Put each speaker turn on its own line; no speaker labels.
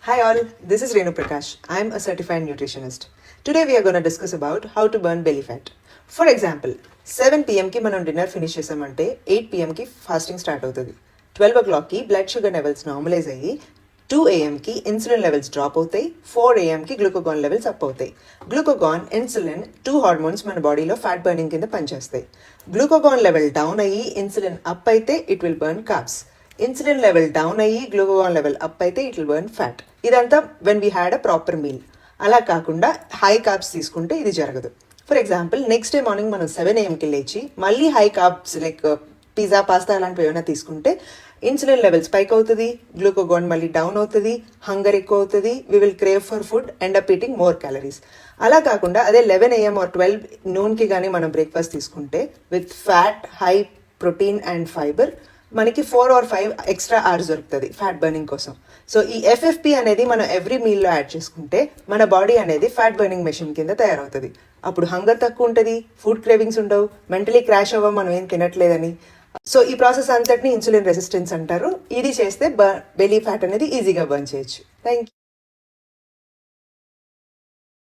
Hi all, this is Renu Prakash. I am a certified nutritionist. Today we are going to discuss about how to burn belly fat. For example, 7 pm ki మనం dinner finish చేసామంటే 8 pm కి fasting start అవుతుంది. 12 o'clock కి blood sugar levels normalise అయ్యి 2 am కి insulin levels drop అవుతాయి. 4 am కి glucagon levels up అవుతాయి. గ్లూకోగాన్, ఇన్సులిన్ 2 హార్మోన్స్ మన బాడీలో ఫ్యాట్ బర్నింగ్ కింద పనిచేస్తాయి. గ్లూకోగాన్ లెవెల్ డౌన్ అయ్యి ఇన్సులిన్ అప్ అయితే it will burn carbs. Insulin level down అయ్యి గ్లూకోగాన్ లెవెల్ అప్ అయితే ఇట్ విల్ బర్న్ ఫ్యాట్. ఇదంతా when we had a proper meal. అలా కాకుండా హై కార్బ్స్ తీసుకుంటే ఇది జరగదు. For example, next day morning మనం 7 amకి లేచి మళ్ళీ high carbs like pizza, pasta అలాంటివి ఏమైనా తీసుకుంటే ఇన్సులిన్ లెవెల్స్ పైకి అవుతుంది, గ్లూకోగాన్ మళ్ళీ డౌన్ అవుతుంది, హంగర్ ఎక్కువ అవుతుంది, we will crave for food, end up eating more calories. అలా కాకుండా అదే 11 am ఆర్ 12 noonకి కానీ మనం బ్రేక్ఫాస్ట్ తీసుకుంటే with fat, high protein and fibre మనకి 4 or 5 ఎక్స్ట్రా అవర్స్ దొరుకుతుంది ఫ్యాట్ బర్నింగ్ కోసం. సో ఈ ఎఫ్ఎఫ్పి అనేది మనం ఎవ్రీ మీల్లో యాడ్ చేసుకుంటే మన బాడీ అనేది ఫ్యాట్ బర్నింగ్ మెషిన్ కింద తయారవుతుంది. అప్పుడు హంగర్ తక్కువ ఉంటుంది, ఫుడ్ క్రేవింగ్స్ ఉండవు, మెంటలీ క్రాష్ అవ్వం మనం ఏం తినట్లేదని. సో ఈ ప్రాసెస్ అంతటిని ఇన్సులిన్ రెసిస్టెన్స్ అంటారు. ఇది చేస్తే బెలీ ఫ్యాట్ అనేది ఈజీగా బర్న్ చేయొచ్చు. Thank you.